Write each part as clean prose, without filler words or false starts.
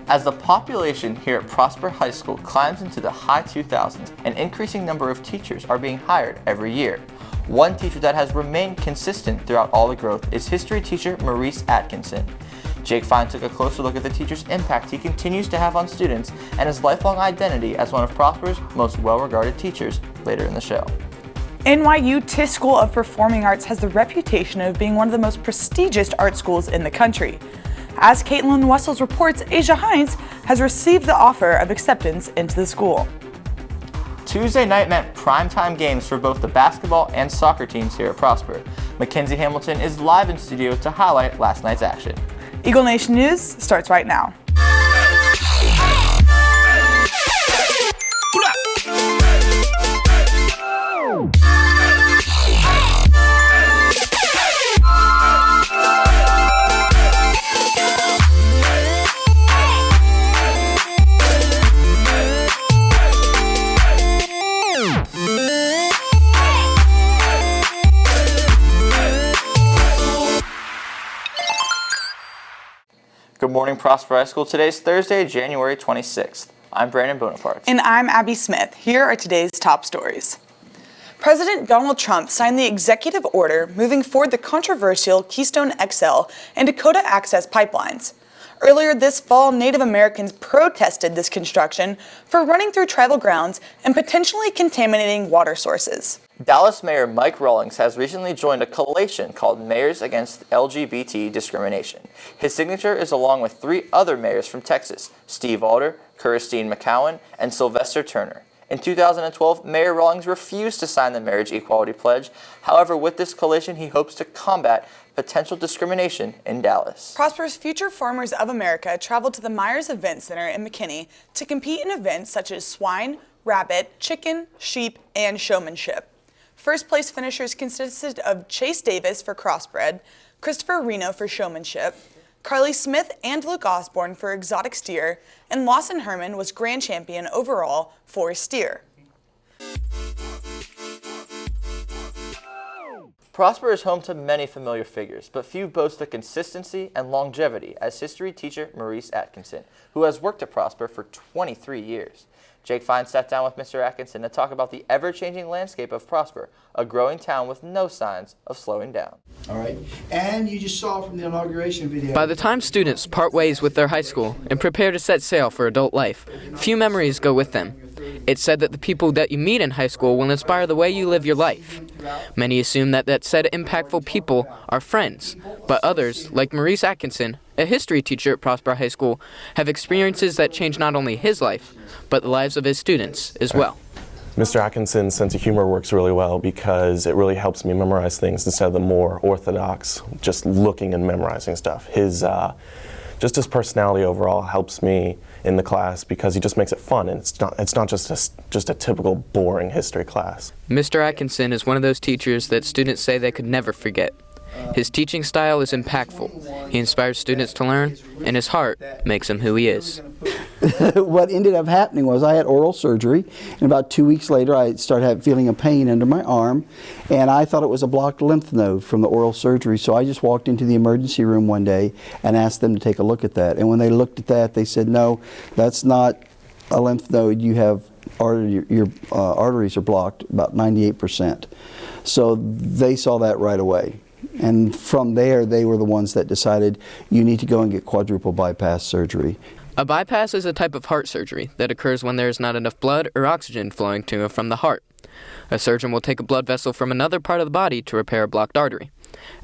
As the population here at Prosper High School climbs into the high 2000s, an increasing number of teachers are being hired every year. One teacher that has remained consistent throughout all the growth is history teacher Maurice Atkinson. Jake Fine took a closer look at the teacher's impact he continues to have on students and his lifelong identity as one of Prosper's most well-regarded teachers later in the show. NYU Tisch School of Performing Arts has the reputation of being one of the most prestigious art schools in the country. As Caitlin Wessels reports, Asia Hines has received the offer of acceptance into the school. Tuesday night meant primetime games for both the basketball and soccer teams here at Prosper. Mackenzie Hamilton is live in studio to highlight last night's action. Eagle Nation News starts right now. Good morning, Prosper High School. Today's Thursday, January 26th. I'm Brandon Bonaparte. And I'm Abby Smith. Here are today's top stories. President Donald Trump signed the executive order moving forward the controversial Keystone XL and Dakota Access pipelines. Earlier this fall, Native Americans protested this construction for running through tribal grounds and potentially contaminating water sources. Dallas Mayor Mike Rawlings has recently joined a coalition called Mayors Against LGBT Discrimination. His signature is along with 3 other mayors from Texas, Steve Alder, Christine McCowan, and Sylvester Turner. In 2012, Mayor Rawlings refused to sign the Marriage Equality Pledge. However, with this coalition, he hopes to combat potential discrimination in Dallas. Prosper's Future Farmers of America traveled to the Myers Event Center in McKinney to compete in events such as swine, rabbit, chicken, sheep, and showmanship. First place finishers consisted of Chase Davis for crossbred, Christopher Reno for showmanship, Carly Smith and Luke Osborne for exotic steer, and Lawson Herman was grand champion overall for steer. Prosper is home to many familiar figures, but few boast the consistency and longevity as history teacher Maurice Atkinson, who has worked at Prosper for 23 years. Jake Fine sat down with Mr. Atkinson to talk about the ever-changing landscape of Prosper, a growing town with no signs of slowing down. All right, and you just saw from the inauguration video. By the time students part ways with their high school and prepare to set sail for adult life, few memories go with them. It's said that the people that you meet in high school will inspire the way you live your life. Many assume that said impactful people are friends, but others, like Maurice Atkinson, a history teacher at Prosper High School, have experiences that change not only his life, but the lives of his students as well. Mr. Atkinson's sense of humor works really well because it really helps me memorize things instead of the more orthodox, just looking and memorizing stuff. Just his personality overall helps me in the class because he just makes it fun, and it's not just a typical boring history class. Mr. Atkinson is one of those teachers that students say they could never forget. His teaching style is impactful. He inspires students to learn, and his heart makes him who he is. What ended up happening was I had oral surgery, and about 2 weeks later I started feeling a pain under my arm, and I thought it was a blocked lymph node from the oral surgery, so I just walked into the emergency room one day and asked them to take a look at that. And when they looked at that, they said, no, that's not a lymph node. You have your arteries are blocked about 98%. So they saw that right away. And from there, they were the ones that decided you need to go and get quadruple bypass surgery. A bypass is a type of heart surgery that occurs when there is not enough blood or oxygen flowing to and from the heart. A surgeon will take a blood vessel from another part of the body to repair a blocked artery.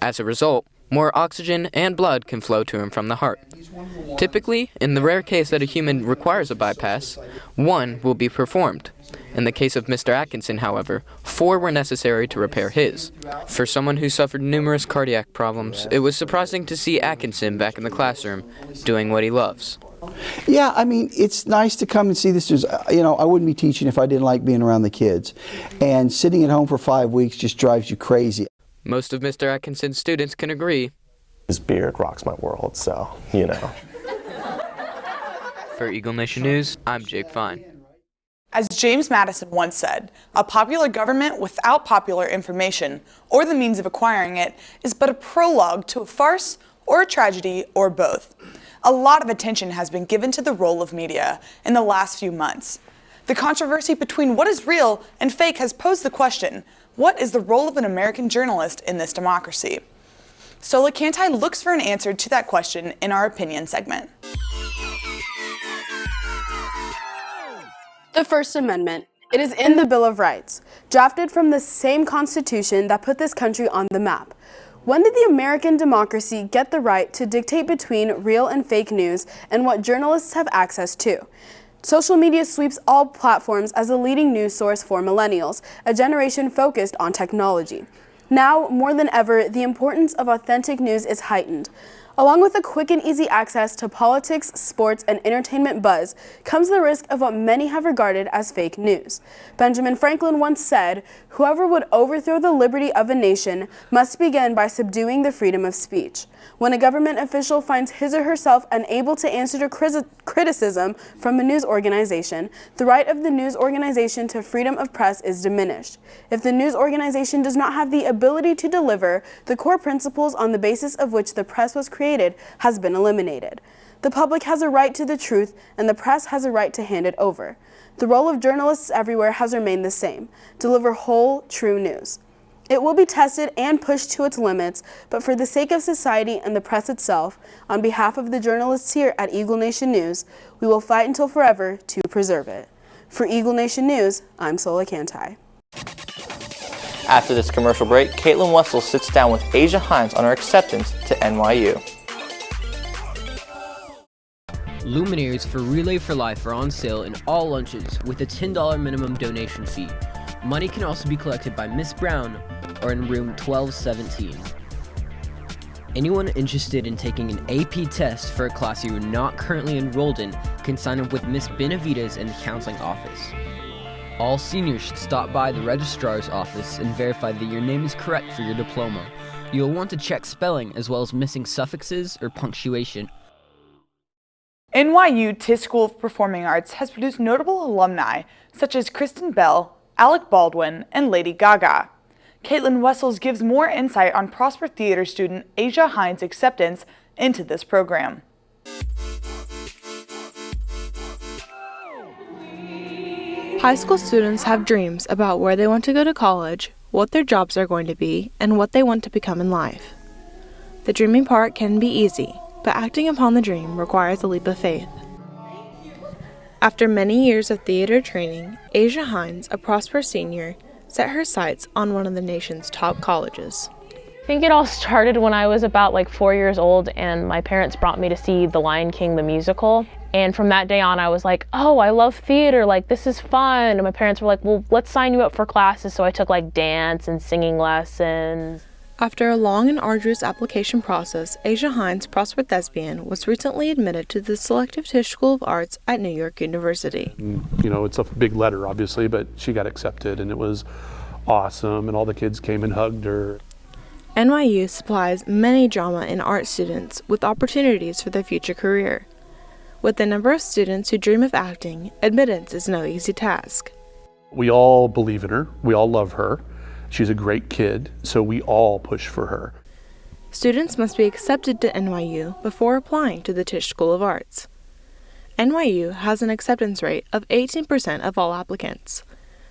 As a result, more oxygen and blood can flow to and from the heart. Typically, in the rare case that a human requires a bypass, 1 will be performed. In the case of Mr. Atkinson, however, 4 were necessary to repair his. For someone who suffered numerous cardiac problems, it was surprising to see Atkinson back in the classroom doing what he loves. Yeah, I mean, it's nice to come and see this. You know, I wouldn't be teaching if I didn't like being around the kids. And sitting at home for 5 weeks just drives you crazy. Most of Mr. Atkinson's students can agree. His beard rocks my world, so, you know. For Eagle Nation News, I'm Jake Fine. As James Madison once said, a popular government without popular information or the means of acquiring it is but a prologue to a farce or a tragedy or both. A lot of attention has been given to the role of media in the last few months. The controversy between what is real and fake has posed the question, what is the role of an American journalist in this democracy? Sola Cantai looks for an answer to that question in our opinion segment. The First Amendment. It is in the Bill of Rights, drafted from the same Constitution that put this country on the map. When did the American democracy get the right to dictate between real and fake news and what journalists have access to? Social media sweeps all platforms as a leading news source for millennials, a generation focused on technology. Now, more than ever, the importance of authentic news is heightened. Along with the quick and easy access to politics, sports, and entertainment buzz comes the risk of what many have regarded as fake news. Benjamin Franklin once said, "Whoever would overthrow the liberty of a nation must begin by subduing the freedom of speech." When a government official finds his or herself unable to answer to criticism from a news organization, the right of the news organization to freedom of press is diminished. If the news organization does not have the ability to deliver, the core principles on the basis of which the press was created has been eliminated. The public has a right to the truth, and the press has a right to hand it over. The role of journalists everywhere has remained the same: deliver whole, true news. It will be tested and pushed to its limits, but for the sake of society and the press itself, on behalf of the journalists here at Eagle Nation News, we will fight until forever to preserve it. For Eagle Nation News, I'm Sola Cantai. After this commercial break, Caitlin Wessel sits down with Asia Hines on her acceptance to NYU. Luminaries for Relay for Life are on sale in all lunches with a $10 minimum donation fee. Money can also be collected by Miss Brown or in room 1217. Anyone interested in taking an AP test for a class you are not currently enrolled in can sign up with Miss Benavides in the counseling office. All seniors should stop by the registrar's office and verify that your name is correct for your diploma. You'll want to check spelling as well as missing suffixes or punctuation. NYU Tisch School of Performing Arts has produced notable alumni such as Kristen Bell, Alec Baldwin, and Lady Gaga. Caitlin Wessels gives more insight on Prosper Theater student Asia Hines' acceptance into this program. High school students have dreams about where they want to go to college, what their jobs are going to be, and what they want to become in life. The dreaming part can be easy, but acting upon the dream requires a leap of faith. After many years of theater training, Asia Hines, a Prosper senior, set her sights on one of the nation's top colleges. I think it all started when I was about 4 years old and my parents brought me to see The Lion King the musical. And from that day on I was like, oh, I love theater, this is fun. And my parents were like, well, let's sign you up for classes. So I took dance and singing lessons. After a long and arduous application process, Asia Hines, Prosper thespian, was recently admitted to the selective Tisch School of Arts at New York University. You know, it's a big letter, obviously, but she got accepted, and it was awesome, and all the kids came and hugged her. NYU supplies many drama and art students with opportunities for their future career. With the number of students who dream of acting, admittance is no easy task. We all believe in her. We all love her. She's a great kid, so we all push for her. Students must be accepted to NYU before applying to the Tisch School of Arts. NYU has an acceptance rate of 18% of all applicants.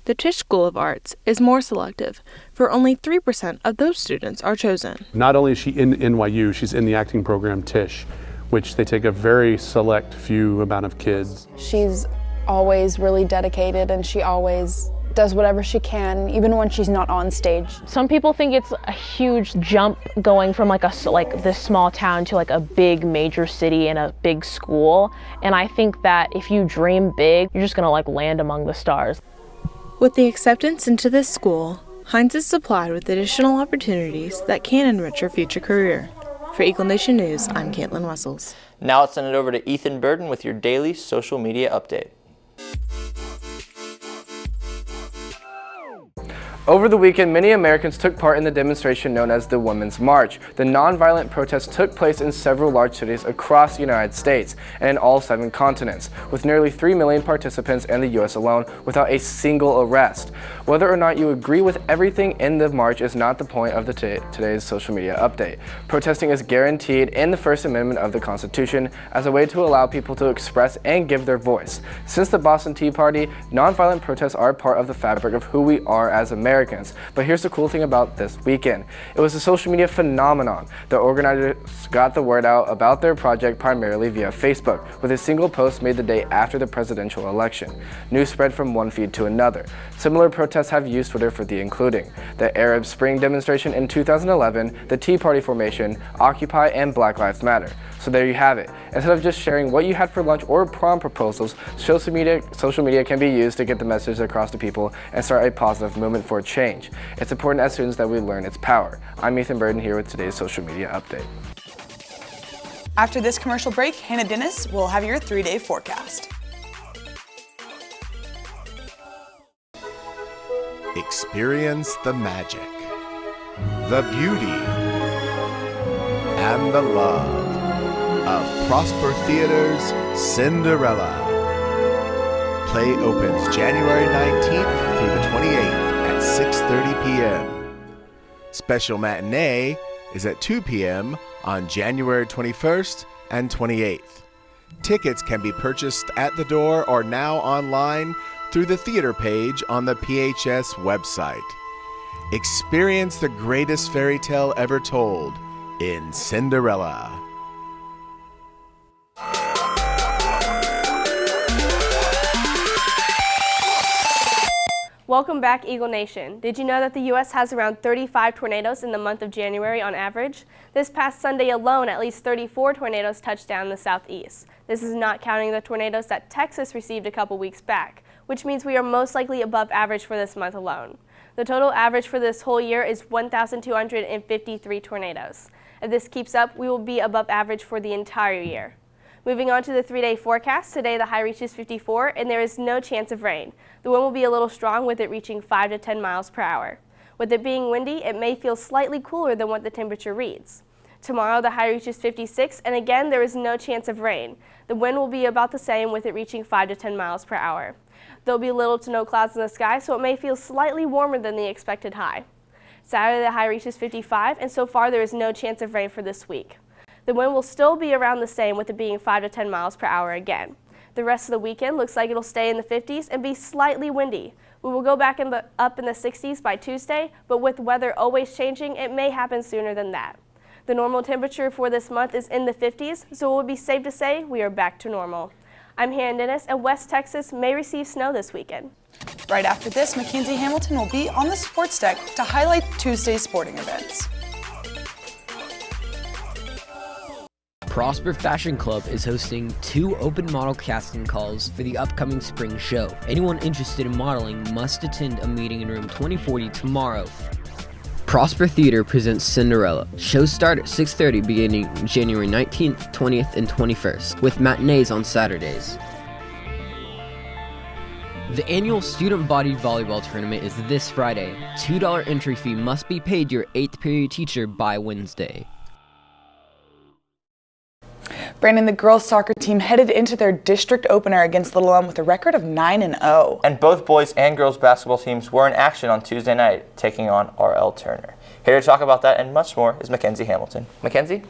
The Tisch School of Arts is more selective, for only 3% of those students are chosen. Not only is she in NYU, she's in the acting program Tisch, which they take a very select few amount of kids. She's always really dedicated, and she always does whatever she can, even when she's not on stage. Some people think it's a huge jump going from this small town to a big major city and a big school. And I think that if you dream big, you're just gonna land among the stars. With the acceptance into this school, Hines is supplied with additional opportunities that can enrich her future career. For Eagle Nation News, I'm Caitlin Wessels. Now let's send it over to Ethan Burden with your daily social media update. Over the weekend, many Americans took part in the demonstration known as the Women's March. The nonviolent protest took place in several large cities across the United States and in all 7 continents, with nearly 3 million participants in the U.S. alone without a single arrest. Whether or not you agree with everything in the march is not the point of today's social media update. Protesting is guaranteed in the First Amendment of the Constitution as a way to allow people to express and give their voice. Since the Boston Tea Party, nonviolent protests are part of the fabric of who we are as Americans. But here's the cool thing about this weekend. It was a social media phenomenon. The organizers got the word out about their project primarily via Facebook, with a single post made the day after the presidential election. News spread from one feed to another. Similar protests have used Twitter for the including the Arab Spring demonstration in 2011, the Tea Party formation, Occupy, and Black Lives Matter. So there you have it. Instead of just sharing what you had for lunch or prom proposals, social media can be used to get the message across to people and start a positive movement for change. It's important as students that we learn its power. I'm Ethan Burden here with today's social media update. After this commercial break, Hannah Dennis will have your 3-day forecast. Experience the magic, the beauty, and the love of Prosper Theater's Cinderella. Play opens January 19th through the 28th at 6:30 p.m. Special matinee is at 2 p.m. on January 21st and 28th. Tickets can be purchased at the door or now online through the theater page on the PHS website. Experience the greatest fairy tale ever told in Cinderella. Welcome back, Eagle Nation. Did you know that the U.S. has around 35 tornadoes in the month of January on average? This past Sunday alone, at least 34 tornadoes touched down in the southeast. This is not counting the tornadoes that Texas received a couple weeks back, which means we are most likely above average for this month alone. The total average for this whole year is 1,253 tornadoes. If this keeps up, we will be above average for the entire year. Moving on to the 3-day forecast, today the high reaches 54 and there is no chance of rain. The wind will be a little strong with it reaching 5 to 10 miles per hour. With it being windy, it may feel slightly cooler than what the temperature reads. Tomorrow the high reaches 56 and again there is no chance of rain. The wind will be about the same with it reaching 5 to 10 miles per hour. There will be little to no clouds in the sky, so it may feel slightly warmer than the expected high. Saturday the high reaches 55 and so far there is no chance of rain for this week. The wind will still be around the same with it being 5 to 10 miles per hour again. The rest of the weekend looks like it'll stay in the 50s and be slightly windy. We will go back up in the 60s by Tuesday, but with weather always changing, it may happen sooner than that. The normal temperature for this month is in the 50s, so it would be safe to say we are back to normal. I'm Hannah Dennis, and West Texas may receive snow this weekend. Right after this, Mackenzie Hamilton will be on the sports deck to highlight Tuesday's sporting events. Prosper Fashion Club is hosting 2 open model casting calls for the upcoming spring show. Anyone interested in modeling must attend a meeting in room 2040 tomorrow. Prosper Theater presents Cinderella. Shows start at 6:30 beginning January 19th, 20th, and 21st, with matinees on Saturdays. The annual Student Body Volleyball Tournament is this Friday. $2 entry fee must be paid your 8th period teacher by Wednesday. Brandon, the girls soccer team headed into their district opener against Little Elm with a record of 9-0. And both boys and girls basketball teams were in action on Tuesday night, taking on R.L. Turner. Here to talk about that and much more is Mackenzie Hamilton. Mackenzie?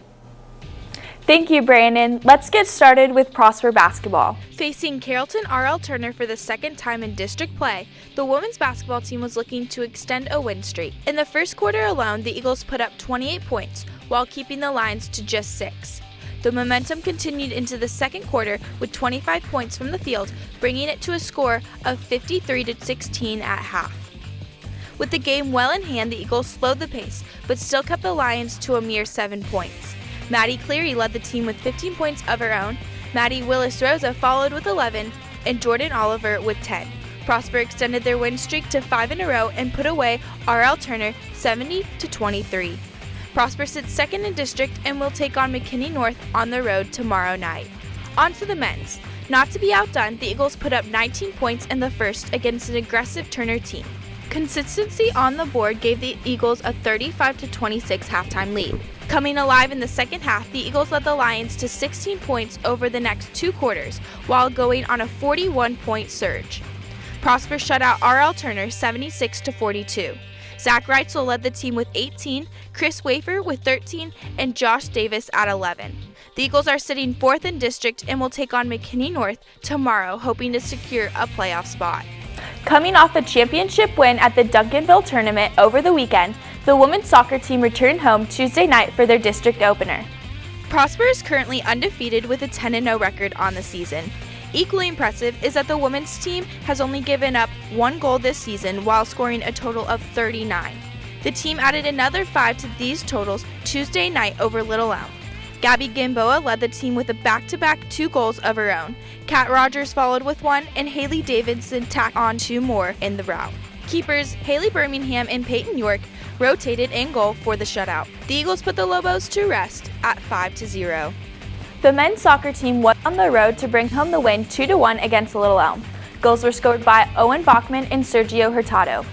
Thank you, Brandon. Let's get started with Prosper basketball. Facing Carrollton R.L. Turner for the second time in district play, the women's basketball team was looking to extend a win streak. In the first quarter alone, the Eagles put up 28 points while keeping the Lions to just 6. The momentum continued into the second quarter with 25 points from the field, bringing it to a score of 53-16 at half. With the game well in hand, the Eagles slowed the pace, but still kept the Lions to a mere 7 points. Maddie Cleary led the team with 15 points of her own, Maddie Willis-Rosa followed with 11, and Jordan Oliver with 10. Prosper extended their win streak to 5 in a row and put away R.L. Turner 70-23. Prosper sits second in district and will take on McKinney North on the road tomorrow night. On to the men's. Not to be outdone, the Eagles put up 19 points in the first against an aggressive Turner team. Consistency on the board gave the Eagles a 35-26 halftime lead. Coming alive in the second half, the Eagles led the Lions to 16 points over the next 2 quarters, while going on a 41-point surge. Prosper shut out R.L. Turner 76-42. Zach Reitzel led the team with 18, Chris Wafer with 13, and Josh Davis at 11. The Eagles are sitting 4th in district and will take on McKinney North tomorrow, hoping to secure a playoff spot. Coming off a championship win at the Duncanville tournament over the weekend, the women's soccer team returned home Tuesday night for their district opener. Prosper is currently undefeated with a 10-0 record on the season. Equally impressive is that the women's team has only given up 1 goal this season while scoring a total of 39. The team added another 5 to these totals Tuesday night over Little Elm. Gabby Gamboa led the team with a back-to-back 2 goals of her own. Kat Rogers followed with 1, and Haley Davidson tacked on 2 more in the rout. Keepers Haley Birmingham and Peyton York rotated in goal for the shutout. The Eagles put the Lobos to rest at 5-0. The men's soccer team went on the road to bring home the win 2-1 against Little Elm. Goals were scored by Owen Bachman and Sergio Hurtado.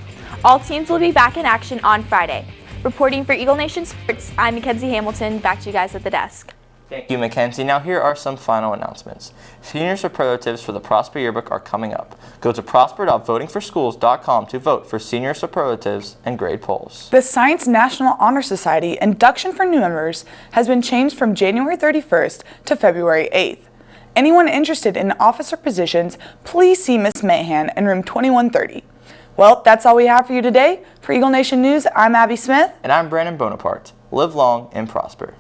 All teams will be back in action on Friday. Reporting for Eagle Nation Sports, I'm Mackenzie Hamilton. Back to you guys at the desk. Thank you, Mackenzie. Now here are some final announcements. Senior superlatives for the Prosper Yearbook are coming up. Go to prosper.votingforschools.com to vote for senior superlatives and grade polls. The Science National Honor Society induction for new members has been changed from January 31st to February 8th. Anyone interested in officer positions, please see Ms. Mahan in room 2130. Well, that's all we have for you today. For Eagle Nation News, I'm Abby Smith. And I'm Brandon Bonaparte. Live long and prosper.